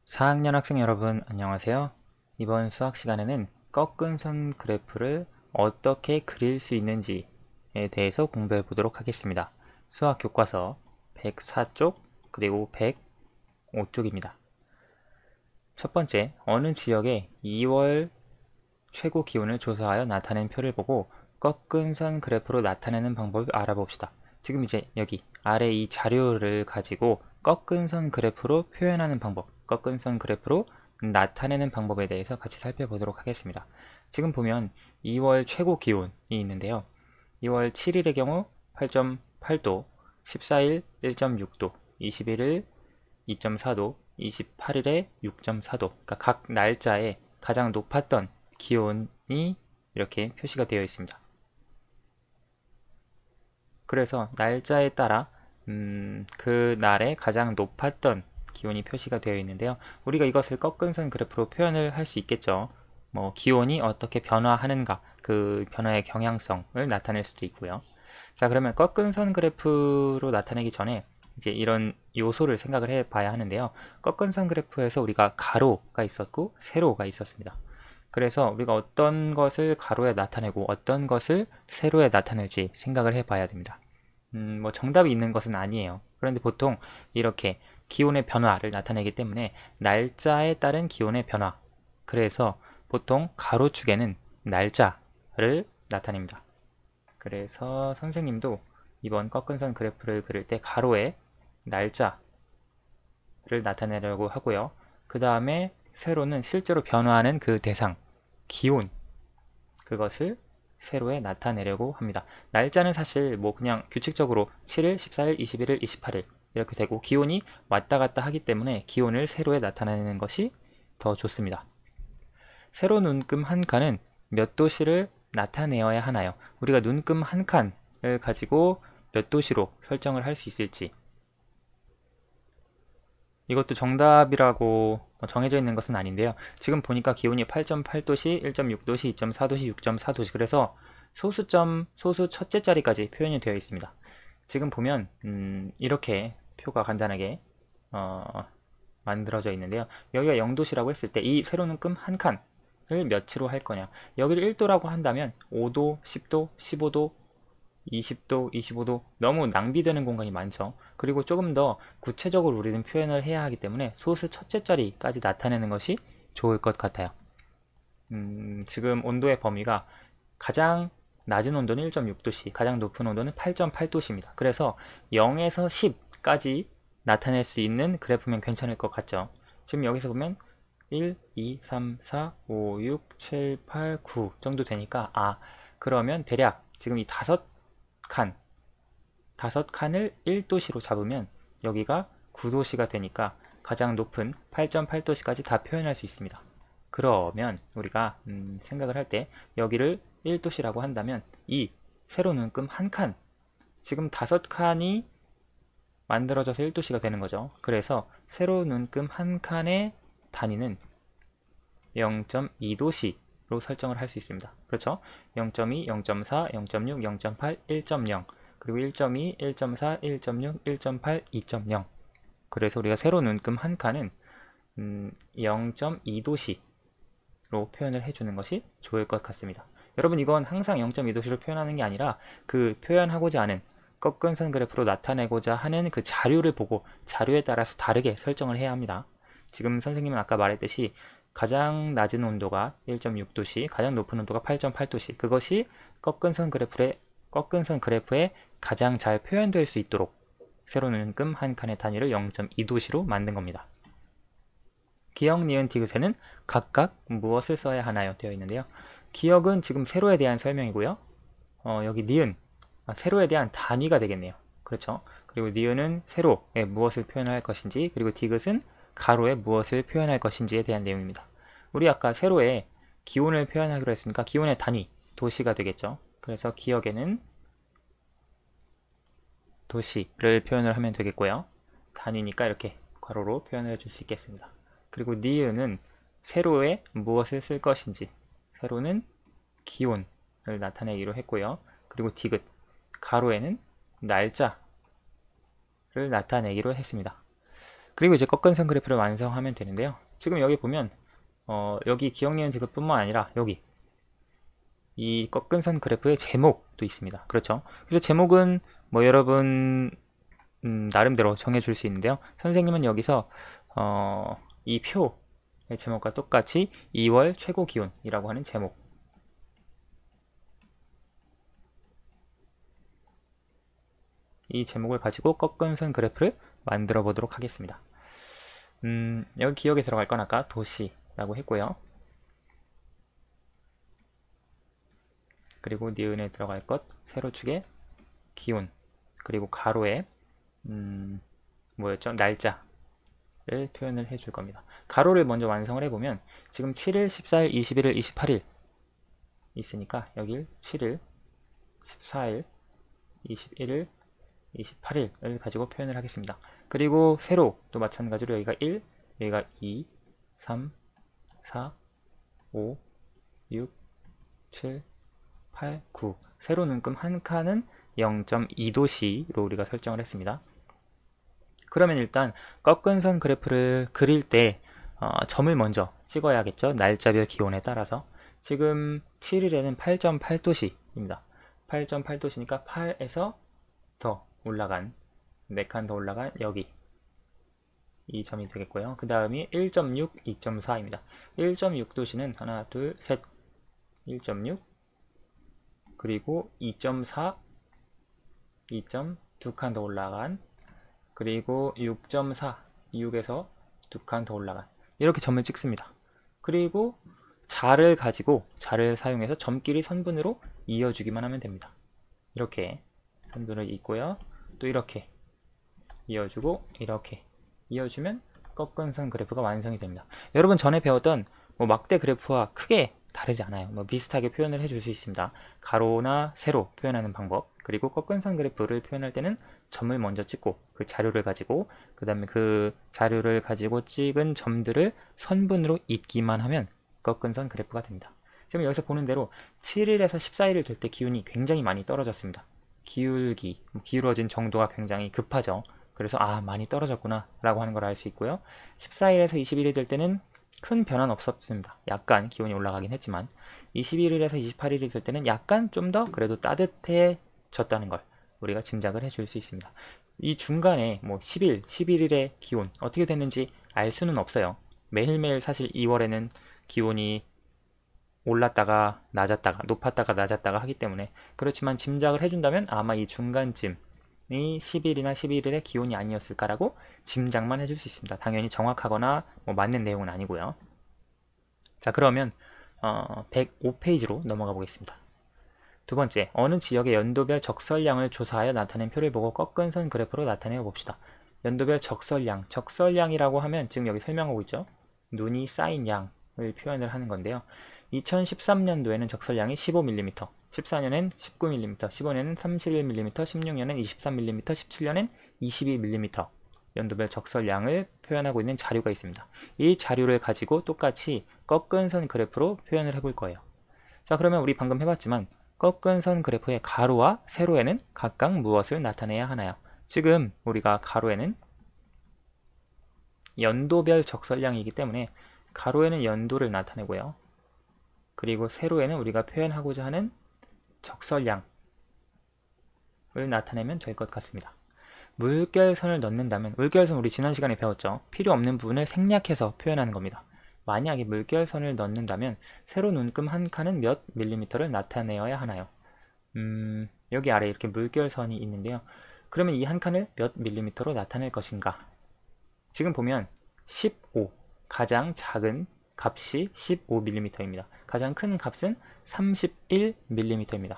4학년 학생 여러분 안녕하세요. 이번 수학 시간에는 꺾은 선 그래프를 어떻게 그릴 수 있는지에 대해서 공부해 보도록 하겠습니다. 수학 교과서 104쪽 그리고 105쪽입니다. 첫 번째, 어느 지역의 2월 최고 기온을 조사하여 나타낸 표를 보고 꺾은 선 그래프로 나타내는 방법을 알아봅시다. 지금 이제 여기 아래 이 자료를 가지고 꺾은 선 그래프로 표현하는 방법, 꺾은 선 그래프로 나타내는 방법에 대해서 같이 살펴보도록 하겠습니다. 지금 보면 2월 최고 기온이 있는데요. 2월 7일의 경우 8.8도, 14일 1.6도, 21일 2.4도, 28일에 6.4도. 그러니까 각 날짜에 가장 높았던 기온이 이렇게 표시가 되어 있습니다. 그래서 날짜에 따라 그 날에 가장 높았던 기온이 표시가 되어 있는데요. 우리가 이것을 꺾은 선 그래프로 표현을 할 수 있겠죠. 뭐 기온이 어떻게 변화하는가, 그 변화의 경향성을 나타낼 수도 있고요. 자, 그러면 꺾은 선 그래프로 나타내기 전에 이제 이런 요소를 생각을 해 봐야 하는데요. 꺾은 선 그래프에서 우리가 가로가 있었고 세로가 있었습니다. 그래서 우리가 어떤 것을 가로에 나타내고 어떤 것을 세로에 나타낼지 생각을 해 봐야 됩니다. 뭐 정답이 있는 것은 아니에요. 그런데 보통 이렇게 기온의 변화를 나타내기 때문에 날짜에 따른 기온의 변화. 그래서 보통 가로축에는 날짜를 나타냅니다. 그래서 선생님도 이번 꺾은 선 그래프를 그릴 때 가로에 날짜를 나타내려고 하고요. 그 다음에 세로는 실제로 변화하는 그 대상, 기온, 그것을 세로에 나타내려고 합니다. 날짜는 사실 뭐 그냥 규칙적으로 7일, 14일, 21일, 28일 이렇게 되고 기온이 왔다 갔다 하기 때문에 기온을 세로에 나타내는 것이 더 좋습니다. 세로 눈금 한 칸은 몇 도시를 나타내어야 하나요? 우리가 눈금 한 칸을 가지고 몇 도시로 설정을 할 수 있을지, 이것도 정답이라고 정해져 있는 것은 아닌데요. 지금 보니까 기온이 8.8도시, 1.6도시, 2.4도시, 6.4도시, 그래서 소수점, 소수 첫째 자리까지 표현이 되어 있습니다. 지금 보면 이렇게 표가 간단하게 만들어져 있는데요. 여기가 0도시라고 했을 때 이 세로눈금 한 칸을 몇으로 할 거냐. 여기를 1도라고 한다면 5도, 10도, 15도, 20도, 25도 너무 낭비되는 공간이 많죠. 그리고 조금 더 구체적으로 우리는 표현을 해야 하기 때문에 소수 첫째 자리까지 나타내는 것이 좋을 것 같아요. 지금 온도의 범위가 가장 낮은 온도는 1.6도씨, 가장 높은 온도는 8.8도씨입니다. 그래서 0에서 10까지 나타낼 수 있는 그래프면 괜찮을 것 같죠. 지금 여기서 보면 1, 2, 3, 4, 5, 6, 7, 8, 9 정도 되니까 그러면 대략 지금 이 칸, 다섯 칸을 1도시로 잡으면 여기가 9도시가 되니까 가장 높은 8.8도시까지 다 표현할 수 있습니다. 그러면 우리가 생각을 할 때 여기를 1도시라고 한다면 이 세로 눈금 한 칸, 지금 5칸이 만들어져서 1도시가 되는 거죠. 그래서 세로 눈금 한 칸의 단위는 0.2도시로 설정을 할 수 있습니다. 그렇죠? 0.2, 0.4, 0.6, 0.8, 1.0 그리고 1.2, 1.4, 1.6, 1.8, 2.0 그래서 우리가 세로 눈금 한 칸은 0.2도시로 표현을 해주는 것이 좋을 것 같습니다. 여러분 이건 항상 0.2도시로 표현하는 게 아니라 그 표현하고자 하는 꺾은 선 그래프로 나타내고자 하는 그 자료를 보고 자료에 따라서 다르게 설정을 해야 합니다. 지금 선생님은 아까 말했듯이 가장 낮은 온도가 1.6도씨, 가장 높은 온도가 8.8도씨. 그것이 꺾은 선 그래프에 가장 잘 표현될 수 있도록 세로 눈금 한 칸의 단위를 0.2도씨로 만든 겁니다. 기역, 니은, 디귿에는 각각 무엇을 써야 하나요? 되어 있는데요. 기역은 지금 세로에 대한 설명이고요. 여기 니은, 세로에 대한 단위가 되겠네요. 그렇죠? 그리고 니은은 세로에 무엇을 표현할 것인지, 그리고 디귿은 가로에 무엇을 표현할 것인지에 대한 내용입니다. 우리 아까 세로에 기온을 표현하기로 했으니까 기온의 단위, 도시가 되겠죠. 그래서 기역에는 도시를 표현을 하면 되겠고요. 단위니까 이렇게 괄호로 표현을 해줄 수 있겠습니다. 그리고 니은은 세로에 무엇을 쓸 것인지, 세로는 기온을 나타내기로 했고요. 그리고 디귿, 가로에는 날짜를 나타내기로 했습니다. 그리고 이제 꺾은 선 그래프를 완성하면 되는데요. 지금 여기 보면 여기 기억 니은 디귿뿐만 아니라 여기 이 꺾은 선 그래프의 제목도 있습니다. 그렇죠? 그래서 제목은 뭐 여러분 나름대로 정해줄 수 있는데요. 선생님은 여기서 이 표의 제목과 똑같이 2월 최고 기온이라고 하는 제목, 이 제목을 가지고 꺾은 선 그래프를 만들어 보도록 하겠습니다. 여기 기억에 들어갈 건 아까 도시라고 했고요. 그리고 니은에 들어갈 것 세로축에 기온, 그리고 가로에 뭐였죠? 날짜를 표현을 해줄 겁니다. 가로를 먼저 완성을 해보면 지금 7일, 14일, 21일, 28일 있으니까 여길 7일, 14일, 21일, 28일을 가지고 표현을 하겠습니다. 그리고 세로도 마찬가지로 여기가 1, 여기가 2, 3, 4, 5, 6, 7, 8, 9. 세로 눈금 한 칸은 0.2도씨로 우리가 설정을 했습니다. 그러면 일단 꺾은 선 그래프를 그릴 때 점을 먼저 찍어야겠죠. 날짜별 기온에 따라서. 지금 7일에는 8.8도씨입니다. 8.8도씨니까 8에서 더 올라간 4칸 더 올라간 여기 이 점이 되겠고요. 그 다음이 1.6, 2.4입니다. 1.6도씨는 하나, 둘, 셋 1.6 그리고 2.4 2.2칸 더 올라간 그리고 6.4 6에서 2칸 더 올라간 이렇게 점을 찍습니다. 그리고 자를 가지고 자를 사용해서 점끼리 선분으로 이어주기만 하면 됩니다. 이렇게 선분을 잇고요. 또 이렇게 이어주고 이렇게 이어주면 꺾은 선 그래프가 완성이 됩니다. 여러분 전에 배웠던 뭐 막대 그래프와 크게 다르지 않아요. 뭐 비슷하게 표현을 해줄 수 있습니다. 가로나 세로 표현하는 방법, 그리고 꺾은 선 그래프를 표현할 때는 점을 먼저 찍고 그 자료를 가지고 그 다음에 그 자료를 가지고 찍은 점들을 선분으로 잇기만 하면 꺾은 선 그래프가 됩니다. 지금 여기서 보는 대로 7일에서 14일을 될 때 기온이 굉장히 많이 떨어졌습니다. 기울어진 정도가 굉장히 급하죠. 그래서 많이 떨어졌구나 라고 하는 걸 알 수 있고요. 14일에서 21일 될 때는 큰 변화는 없었습니다. 약간 기온이 올라가긴 했지만 21일에서 28일이 될 때는 약간 좀 더 그래도 따뜻해졌다는 걸 우리가 짐작을 해줄 수 있습니다. 이 중간에 뭐 10일, 11일의 기온 어떻게 됐는지 알 수는 없어요. 매일매일 사실 2월에는 기온이 올랐다가 낮았다가 높았다가 낮았다가 하기 때문에 그렇지만 짐작을 해준다면 아마 이 중간쯤이 10일이나 11일의 기온이 아니었을까라고 짐작만 해줄 수 있습니다. 당연히 정확하거나 뭐 맞는 내용은 아니고요. 자, 그러면 105페이지로 넘어가 보겠습니다. 두 번째, 어느 지역의 연도별 적설량을 조사하여 나타낸 표를 보고 꺾은 선 그래프로 나타내어 봅시다. 연도별 적설량, 적설량이라고 하면 지금 여기 설명하고 있죠. 눈이 쌓인 양을 표현을 하는 건데요. 2013년도에는 적설량이 15mm, 14년엔 19mm, 15년엔 31mm, 16년엔 23mm, 17년엔 22mm 연도별 적설량을 표현하고 있는 자료가 있습니다. 이 자료를 가지고 똑같이 꺾은 선 그래프로 표현을 해볼 거예요. 자, 그러면 우리 방금 해봤지만 꺾은 선 그래프의 가로와 세로에는 각각 무엇을 나타내야 하나요? 지금 우리가 가로에는 연도별 적설량이기 때문에 가로에는 연도를 나타내고요. 그리고 세로에는 우리가 표현하고자 하는 적설량을 나타내면 될 것 같습니다. 물결선을 넣는다면, 물결선 우리 지난 시간에 배웠죠. 필요 없는 부분을 생략해서 표현하는 겁니다. 만약에 물결선을 넣는다면 세로 눈금 한 칸은 몇 밀리미터를 나타내어야 하나요? 여기 아래에 이렇게 물결선이 있는데요. 그러면 이 한 칸을 몇 밀리미터로 나타낼 것인가? 지금 보면 15, 가장 작은 값이 15mm입니다. 가장 큰 값은 31mm입니다.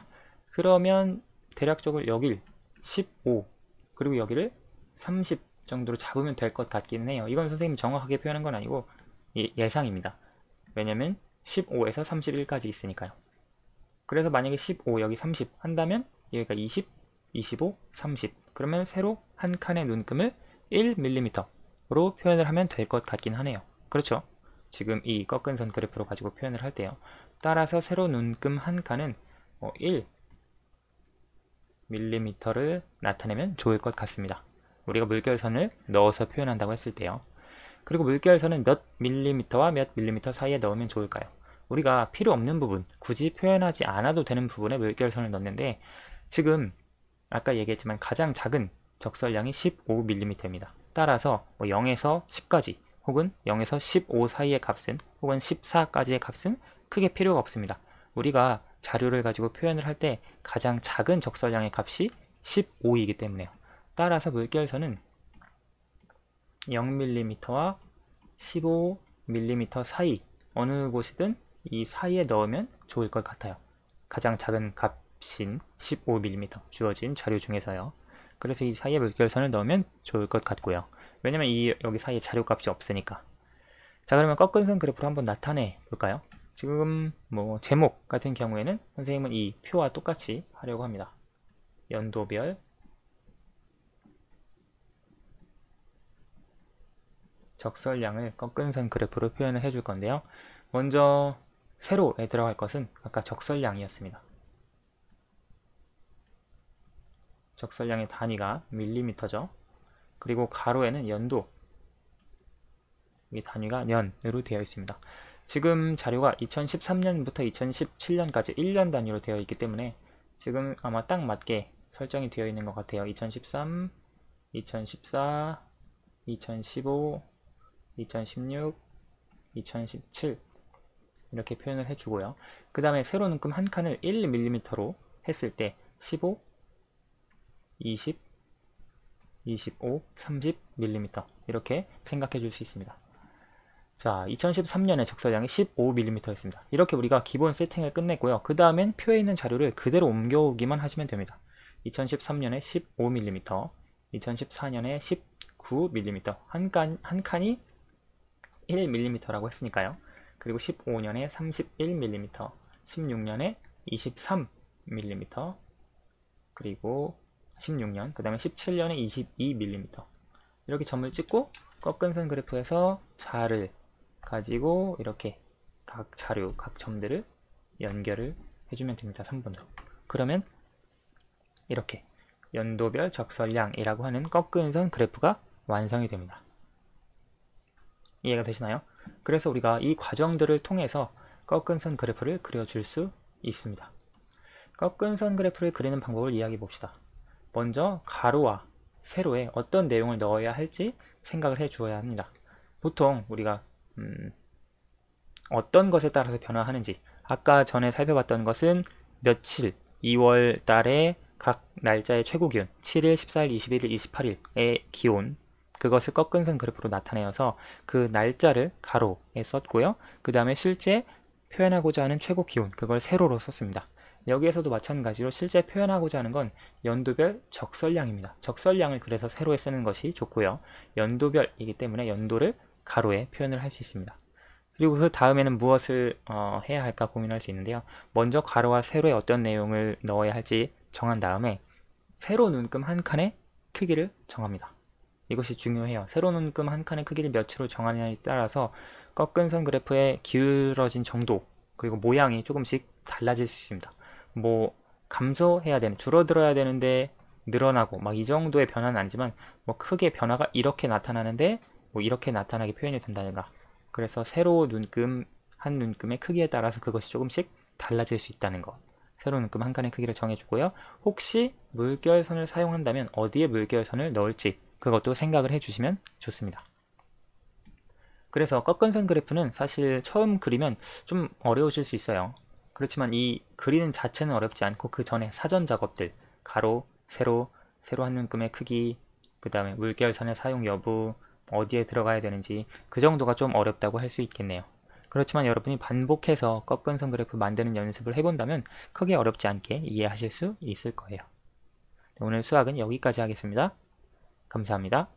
그러면 대략적으로 여길 15 그리고 여기를 30 정도로 잡으면 될 것 같기는 해요. 이건 선생님이 정확하게 표현한 건 아니고 예상입니다. 왜냐면 15에서 31까지 있으니까요. 그래서 만약에 15 여기 30 한다면 여기가 20, 25, 30 그러면 세로 한 칸의 눈금을 1mm로 표현을 하면 될 것 같긴 하네요. 그렇죠? 지금 이 꺾은 선 그래프로 가지고 표현을 할 때요. 따라서 세로 눈금 한 칸은 1mm를 나타내면 좋을 것 같습니다. 우리가 물결선을 넣어서 표현한다고 했을 때요. 그리고 물결선은 몇 밀리미터와 몇 밀리미터 사이에 넣으면 좋을까요? 우리가 필요 없는 부분, 굳이 표현하지 않아도 되는 부분에 물결선을 넣는데 지금 아까 얘기했지만 가장 작은 적설량이 15mm입니다. 따라서 0에서 10까지 혹은 0에서 15 사이의 값은 혹은 14까지의 값은 크게 필요가 없습니다. 우리가 자료를 가지고 표현을 할 때 가장 작은 적설량의 값이 15이기 때문에요. 따라서 물결선은 0mm와 15mm 사이 어느 곳이든 이 사이에 넣으면 좋을 것 같아요. 가장 작은 값인 15mm 주어진 자료 중에서요. 그래서 이 사이에 물결선을 넣으면 좋을 것 같고요. 왜냐면 여기 사이에 자료값이 없으니까. 자, 그러면 꺾은선 그래프로 한번 나타내 볼까요? 지금 뭐 제목 같은 경우에는 선생님은 이 표와 똑같이 하려고 합니다. 연도별 적설량을 꺾은선 그래프로 표현을 해줄 건데요. 먼저 세로에 들어갈 것은 아까 적설량이었습니다. 적설량의 단위가 밀리미터죠. 그리고 가로에는 연도, 이 단위가 년으로 되어 있습니다. 지금 자료가 2013년부터 2017년까지 1년 단위로 되어 있기 때문에 지금 아마 딱 맞게 설정이 되어 있는 것 같아요. 2013, 2014, 2015, 2016, 2017 이렇게 표현을 해주고요. 그 다음에 세로 눈금 한 칸을 1mm로 했을 때 15, 20, 25, 30mm 이렇게 생각해 줄 수 있습니다. 자, 2013년에 적설량이 15mm였습니다. 이렇게 우리가 기본 세팅을 끝냈고요. 그 다음엔 표에 있는 자료를 그대로 옮겨오기만 하시면 됩니다. 2013년에 15mm, 2014년에 19mm, 한 칸이 1mm라고 했으니까요. 그리고 15년에 31mm, 16년에 23mm, 그리고 16년, 그 다음에 17년에 22mm 이렇게 점을 찍고 꺾은선 그래프에서 자를 가지고 이렇게 각 자료, 각 점들을 연결을 해주면 됩니다. 3번으로. 그러면 이렇게 연도별 적설량이라고 하는 꺾은선 그래프가 완성이 됩니다. 이해가 되시나요? 그래서 우리가 이 과정들을 통해서 꺾은선 그래프를 그려줄 수 있습니다. 꺾은선 그래프를 그리는 방법을 이야기해 봅시다. 먼저 가로와 세로에 어떤 내용을 넣어야 할지 생각을 해 주어야 합니다. 보통 우리가 어떤 것에 따라서 변화하는지 아까 전에 살펴봤던 것은 며칠 2월 달에 각 날짜의 최고 기온 7일, 14일, 21일, 28일의 기온 그것을 꺾은선 그래프로 나타내어서 그 날짜를 가로에 썼고요. 그 다음에 실제 표현하고자 하는 최고 기온 그걸 세로로 썼습니다. 여기에서도 마찬가지로 실제 표현하고자 하는 건 연도별 적설량입니다. 적설량을 그래서 세로에 쓰는 것이 좋고요. 연도별이기 때문에 연도를 가로에 표현을 할 수 있습니다. 그리고 그 다음에는 무엇을 해야 할까 고민할 수 있는데요. 먼저 가로와 세로에 어떤 내용을 넣어야 할지 정한 다음에 세로 눈금 한 칸의 크기를 정합니다. 이것이 중요해요. 세로 눈금 한 칸의 크기를 몇으로 정하느냐에 따라서 꺾은선 그래프의 기울어진 정도 그리고 모양이 조금씩 달라질 수 있습니다. 뭐 감소해야 되는 줄어들어야 되는데 늘어나고 막 이 정도의 변화는 아니지만 뭐 크게 변화가 이렇게 나타나는데 뭐 이렇게 나타나게 표현이 된다든가 그래서 세로 눈금 한 눈금의 크기에 따라서 그것이 조금씩 달라질 수 있다는 것 세로 눈금 한 칸의 크기를 정해주고요. 혹시 물결선을 사용한다면 어디에 물결선을 넣을지 그것도 생각을 해주시면 좋습니다. 그래서 꺾은선 그래프는 사실 처음 그리면 좀 어려우실 수 있어요. 그렇지만 이 그리는 자체는 어렵지 않고 그 전에 사전 작업들 가로, 세로, 세로 한 눈금의 크기 그 다음에 물결선의 사용 여부 어디에 들어가야 되는지 그 정도가 좀 어렵다고 할 수 있겠네요. 그렇지만 여러분이 반복해서 꺾은선 그래프 만드는 연습을 해본다면 크게 어렵지 않게 이해하실 수 있을 거예요. 오늘 수학은 여기까지 하겠습니다. 감사합니다.